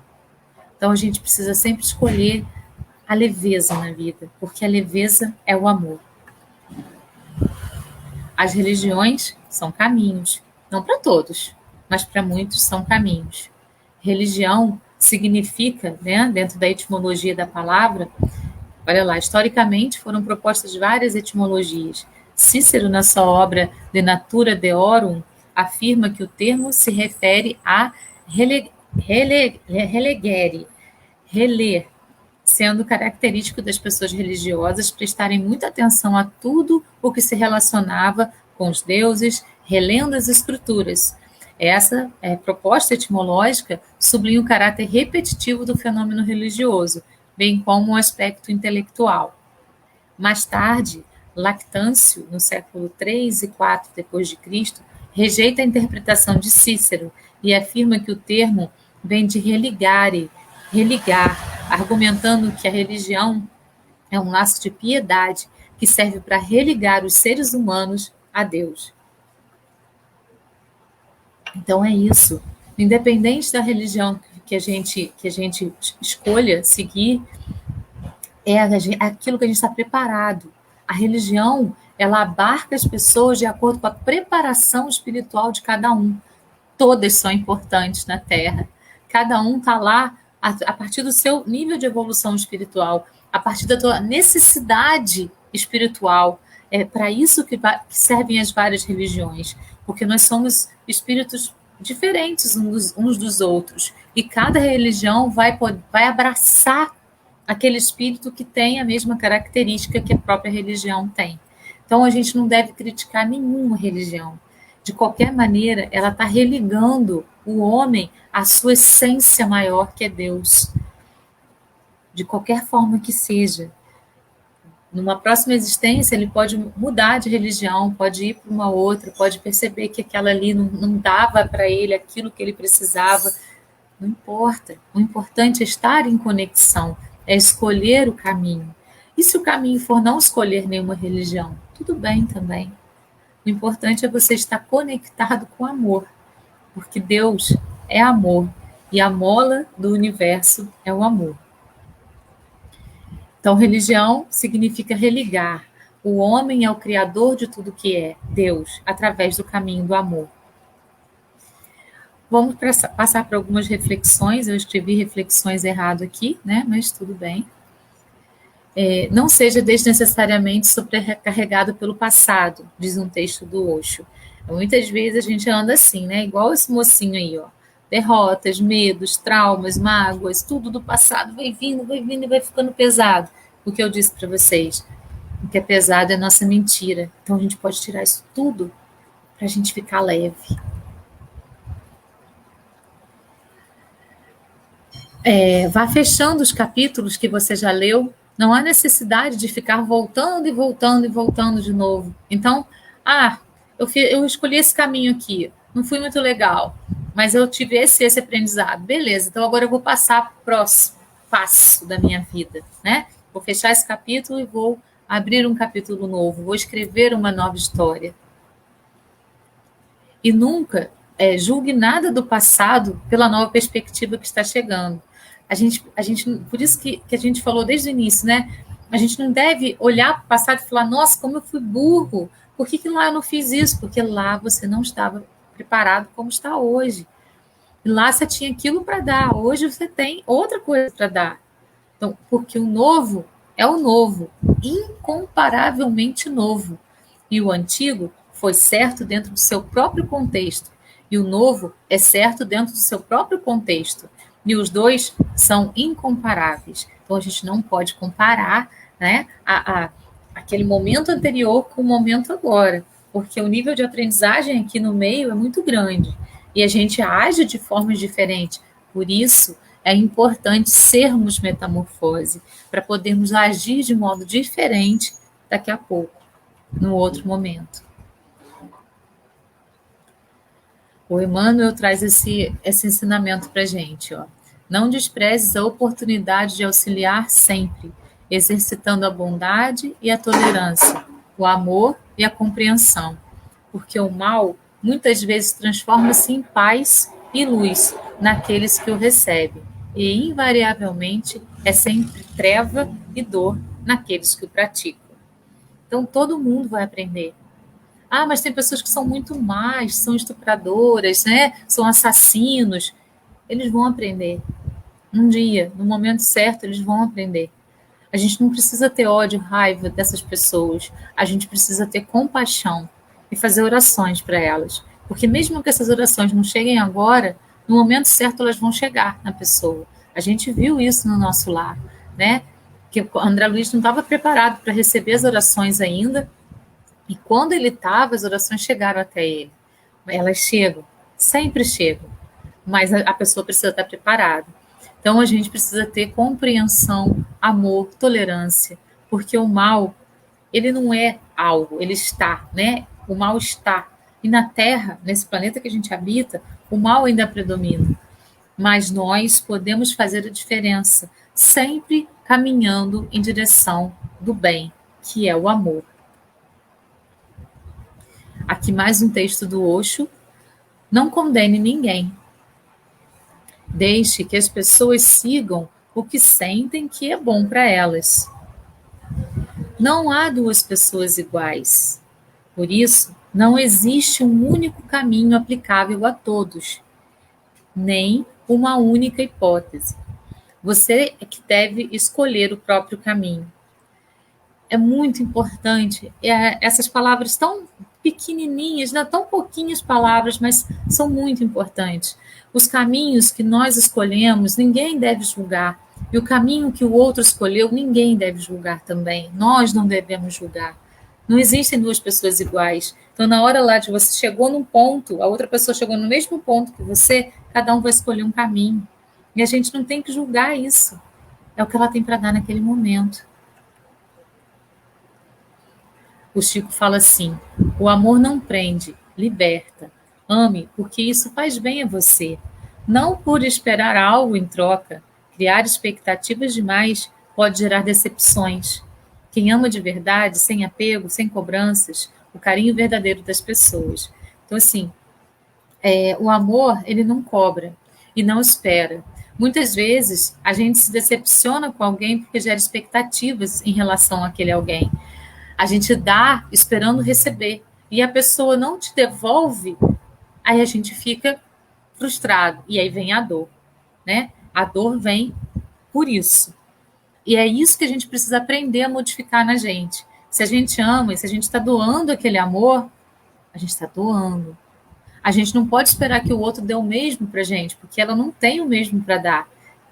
Então a gente precisa sempre escolher a leveza na vida, porque a leveza é o amor. As religiões são caminhos, não para todos, mas para muitos são caminhos. Religião significa, né, dentro da etimologia da palavra, olha lá, historicamente foram propostas várias etimologias. Cícero, na sua obra De Natura Deorum, afirma que o termo se refere a relegere, reler, sendo característico das pessoas religiosas prestarem muita atenção a tudo o que se relacionava com os deuses, relendo as escrituras. Essa proposta etimológica sublinha o caráter repetitivo do fenômeno religioso, bem como um aspecto intelectual. Mais tarde, Lactâncio, no século 3 e 4 depois de Cristo, rejeita a interpretação de Cícero e afirma que o termo vem de religare, religar, argumentando que a religião é um laço de piedade que serve para religar os seres humanos a Deus. Então é isso. Independente da religião que a gente escolha seguir, é aquilo que a gente está preparado. A religião, ela abarca as pessoas de acordo com a preparação espiritual de cada um. Todas são importantes na Terra. Cada um está lá a partir do seu nível de evolução espiritual, a partir da tua necessidade espiritual. É para isso que servem as várias religiões, porque nós somos espíritos diferentes uns dos outros, e cada religião vai abraçar aquele espírito que tem a mesma característica que a própria religião tem. Então, a gente não deve criticar nenhuma religião. De qualquer maneira, ela está religando o homem à sua essência maior, que é Deus. De qualquer forma que seja. Numa próxima existência, ele pode mudar de religião, pode ir para uma outra, pode perceber que aquela ali não dava para ele aquilo que ele precisava. Não importa. O importante é estar em conexão, é escolher o caminho. E se o caminho for não escolher nenhuma religião? Tudo bem também. O importante é você estar conectado com o amor, porque Deus é amor e a mola do universo é o amor. Então, religião significa religar. O homem é o criador de tudo que é, Deus, através do caminho do amor. Vamos passar por algumas reflexões. Eu escrevi reflexões errado aqui, né? Mas tudo bem. Não seja desnecessariamente sobrecarregado pelo passado, diz um texto do Osho. Muitas vezes a gente anda assim, né? Igual esse mocinho aí, ó. Derrotas, medos, traumas, mágoas, tudo do passado vai vindo e vai ficando pesado. O que eu disse para vocês, o que é pesado é a nossa mentira. Então a gente pode tirar isso tudo para a gente ficar leve. Vá fechando os capítulos que você já leu. Não há necessidade de ficar voltando e voltando e voltando de novo. Então, eu escolhi esse caminho aqui, não fui muito legal, mas eu tive esse aprendizado. Beleza, então agora eu vou passar para o próximo passo da minha vida, né? Vou fechar esse capítulo e vou abrir um capítulo novo, vou escrever uma nova história. E nunca julgue nada do passado pela nova perspectiva que está chegando. A gente, por isso que a gente falou desde o início, né? A gente não deve olhar para o passado e falar, nossa, como eu fui burro, por que lá eu não fiz isso? Porque lá você não estava preparado como está hoje. E lá você tinha aquilo para dar, hoje você tem outra coisa para dar. Então, porque o novo é o novo, incomparavelmente novo. E o antigo foi certo dentro do seu próprio contexto. E o novo é certo dentro do seu próprio contexto. E os dois são incomparáveis. Então, a gente não pode comparar, né, aquele momento anterior com o momento agora, porque o nível de aprendizagem aqui no meio é muito grande. e a gente age de formas diferentes. Por isso, é importante sermos metamorfose, para podermos agir de modo diferente daqui a pouco, no outro momento. O Emmanuel traz esse ensinamento para a gente. Ó. Não desprezes a oportunidade de auxiliar sempre, exercitando a bondade e a tolerância, o amor e a compreensão, porque o mal muitas vezes transforma-se em paz e luz naqueles que o recebem, e invariavelmente é sempre treva e dor naqueles que o praticam. Então todo mundo vai aprender. Ah, mas tem pessoas que são muito más, são estupradoras, né? São assassinos. Eles vão aprender. Um dia, no momento certo, eles vão aprender. A gente não precisa ter ódio, raiva dessas pessoas. A gente precisa ter compaixão e fazer orações para elas. Porque mesmo que essas orações não cheguem agora, no momento certo elas vão chegar na pessoa. A gente viu isso no nosso lar, né? Que o André Luiz não estava preparado para receber as orações ainda, e quando ele estava, as orações chegaram até ele. Elas chegam, sempre chegam, mas a pessoa precisa estar preparada. Então a gente precisa ter compreensão, amor, tolerância, porque o mal, ele não é algo, ele está, né? O mal está. E na Terra, nesse planeta que a gente habita, o mal ainda predomina. Mas nós podemos fazer a diferença, sempre caminhando em direção do bem, que é o amor. Aqui mais um texto do Osho. Não condene ninguém. Deixe que as pessoas sigam o que sentem que é bom para elas. Não há duas pessoas iguais. Por isso, não existe um único caminho aplicável a todos, nem uma única hipótese. Você é que deve escolher o próprio caminho. É muito importante. Essas palavras tão pequenininhas, né? Tão pouquinhas palavras, mas são muito importantes. Os caminhos que nós escolhemos, ninguém deve julgar. E o caminho que o outro escolheu, ninguém deve julgar também. Nós não devemos julgar. Não existem duas pessoas iguais. Então, na hora lá de você chegou num ponto, a outra pessoa chegou no mesmo ponto que você, cada um vai escolher um caminho. E a gente não tem que julgar isso. É o que ela tem para dar naquele momento. O Chico fala assim: o amor não prende, liberta. Ame, porque isso faz bem a você. Não por esperar algo em troca. Criar expectativas demais pode gerar decepções. Quem ama de verdade, sem apego, sem cobranças, o carinho verdadeiro das pessoas. Então, assim, o amor, ele não cobra e não espera. Muitas vezes, a gente se decepciona com alguém porque gera expectativas em relação àquele alguém. A gente dá esperando receber e a pessoa não te devolve, aí a gente fica frustrado e aí vem a dor, né? A dor vem por isso. E é isso que a gente precisa aprender a modificar na gente. Se a gente ama e se a gente está doando aquele amor, a gente está doando. A gente não pode esperar que o outro dê o mesmo para gente, porque ela não tem o mesmo para dar.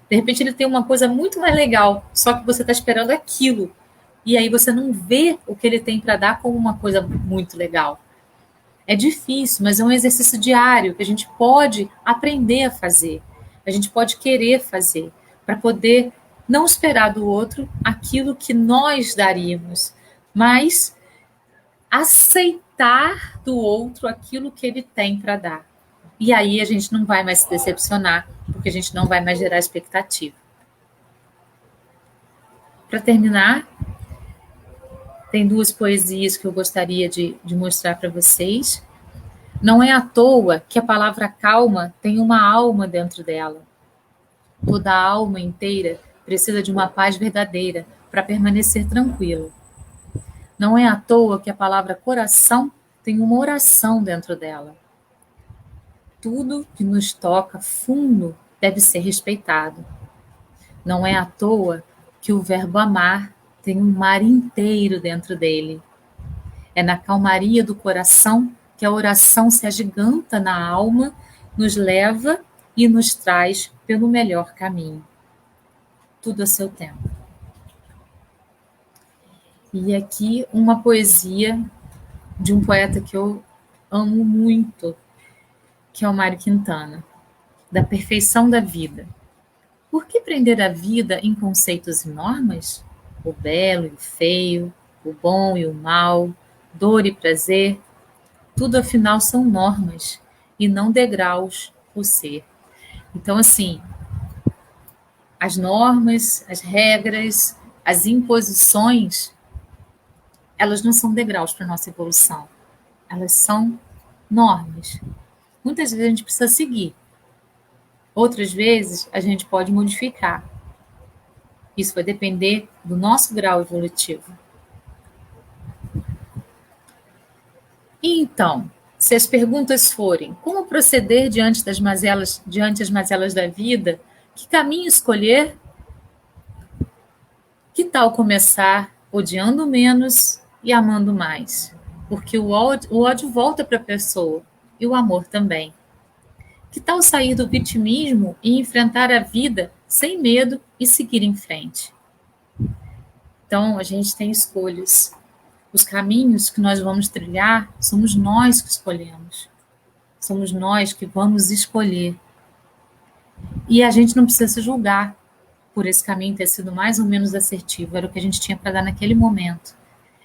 De repente ele tem uma coisa muito mais legal, só que você está esperando aquilo. E aí você não vê o que ele tem para dar como uma coisa muito legal. É difícil, mas é um exercício diário que a gente pode aprender a fazer. A gente pode querer fazer, para poder não esperar do outro aquilo que nós daríamos, mas aceitar do outro aquilo que ele tem para dar. E aí a gente não vai mais se decepcionar, porque a gente não vai mais gerar expectativa. Para terminar, tem duas poesias que eu gostaria de mostrar para vocês. Não é à toa que a palavra calma tem uma alma dentro dela. Toda a alma inteira precisa de uma paz verdadeira para permanecer tranquila. Não é à toa que a palavra coração tem uma oração dentro dela. Tudo que nos toca fundo deve ser respeitado. Não é à toa que o verbo amar tem um mar inteiro dentro dele. É na calmaria do coração que a oração se agiganta na alma, nos leva e nos traz pelo melhor caminho. Tudo a seu tempo. E aqui uma poesia de um poeta que eu amo muito, que é o Mário Quintana, da perfeição da vida. Por que prender a vida em conceitos e normas? O belo e o feio, o bom e o mal, dor e prazer, tudo afinal são normas e não degraus o ser. Então, assim, as normas, as regras, as imposições, elas não são degraus para a nossa evolução. Elas são normas. Muitas vezes a gente precisa seguir, outras vezes a gente pode modificar. Isso vai depender do nosso grau evolutivo. E então, se as perguntas forem como proceder diante das mazelas, diante as mazelas da vida, que caminho escolher, que tal começar odiando menos e amando mais? Porque o ódio volta para a pessoa e o amor também. Que tal sair do vitimismo e enfrentar a vida sem medo e seguir em frente? Então, a gente tem escolhas. Os caminhos que nós vamos trilhar, somos nós que escolhemos. Somos nós que vamos escolher. E a gente não precisa se julgar por esse caminho ter sido mais ou menos assertivo. Era o que a gente tinha para dar naquele momento.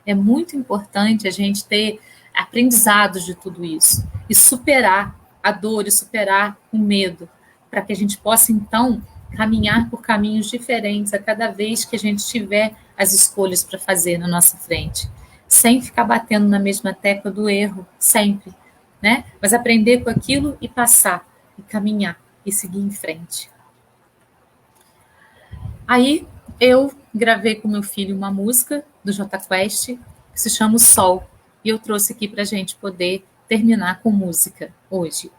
É muito importante a gente ter aprendizados de tudo isso e superar a dor e superar o medo, para que a gente possa, então, caminhar por caminhos diferentes a cada vez que a gente tiver as escolhas para fazer na nossa frente, sem ficar batendo na mesma tecla do erro, sempre, né? Mas aprender com aquilo e passar, e caminhar, e seguir em frente. Aí eu gravei com meu filho uma música do Jota Quest que se chama O Sol, e eu trouxe aqui para a gente poder terminar com música hoje.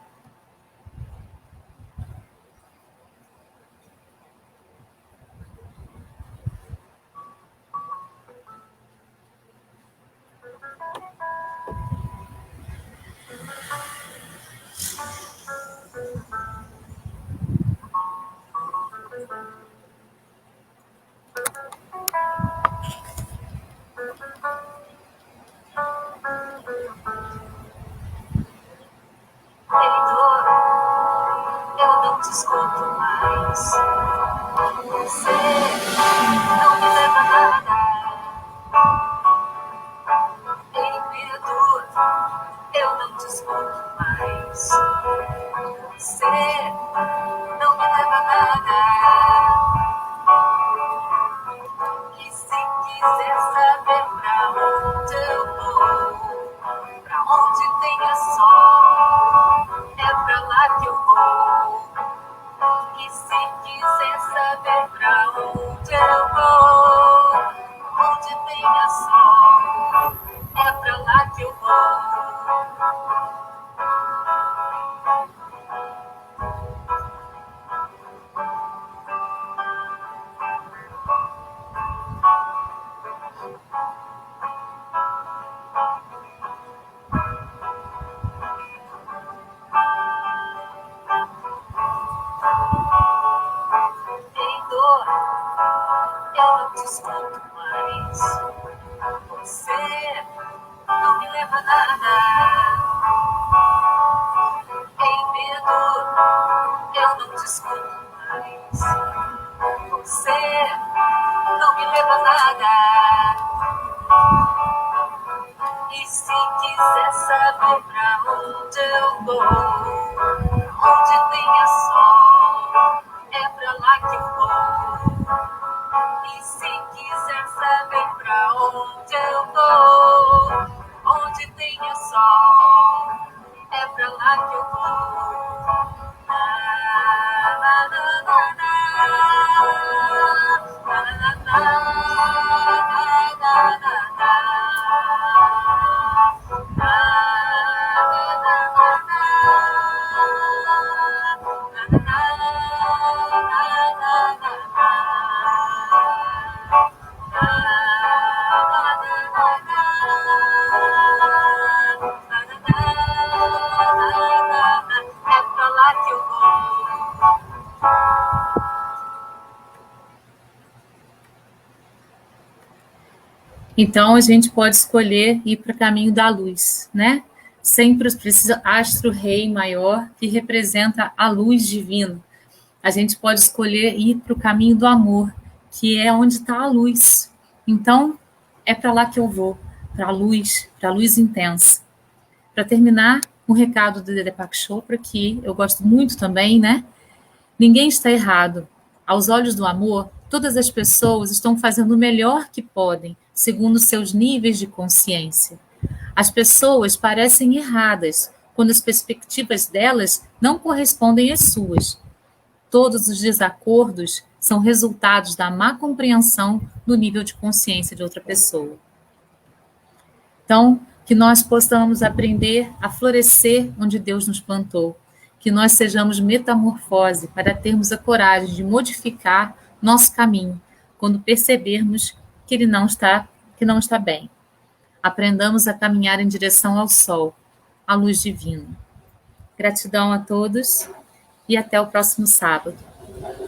Eu não te escuto mais. Você não me leva a nada. Em medo, eu não te escuto mais. Você não me leva a nada. E se quiser saber pra onde eu vou, pra onde tenha sol, é pra lá que eu vou. E se quiser saber pra onde eu vou, onde tenha sol, é pra lá que eu vou. Em dor, eu não te escuto mais. Você não me leva a nada. Em medo, eu não te escuto mais. Você não me leva a nada. E se quiser saber pra onde eu vou, onde tenha sol, é pra lá que eu vou. E se quiser saber pra onde eu vou, onde tenha sol, é pra lá que eu vou. Na, na, na, na, na, na, na, na, na, é pra lá que eu vou. Então a gente pode escolher ir para o caminho da luz, né? sempre precisa astro-rei maior que representa a luz divina. A gente pode escolher ir para o caminho do amor, que é onde está a luz. Então, é para lá que eu vou, para a luz intensa. Para terminar, um recado do Deepak Chopra, que eu gosto muito também, né? Ninguém está errado. Aos olhos do amor, todas as pessoas estão fazendo o melhor que podem, segundo seus níveis de consciência. As pessoas parecem erradas quando as perspectivas delas não correspondem às suas. Todos os desacordos são resultados da má compreensão do nível de consciência de outra pessoa. Então, que nós possamos aprender a florescer onde Deus nos plantou, que nós sejamos metamorfose para termos a coragem de modificar nosso caminho quando percebermos que ele não está bem. Aprendamos a caminhar em direção ao sol, à luz divina. Gratidão a todos e até o próximo sábado.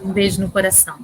Um beijo no coração.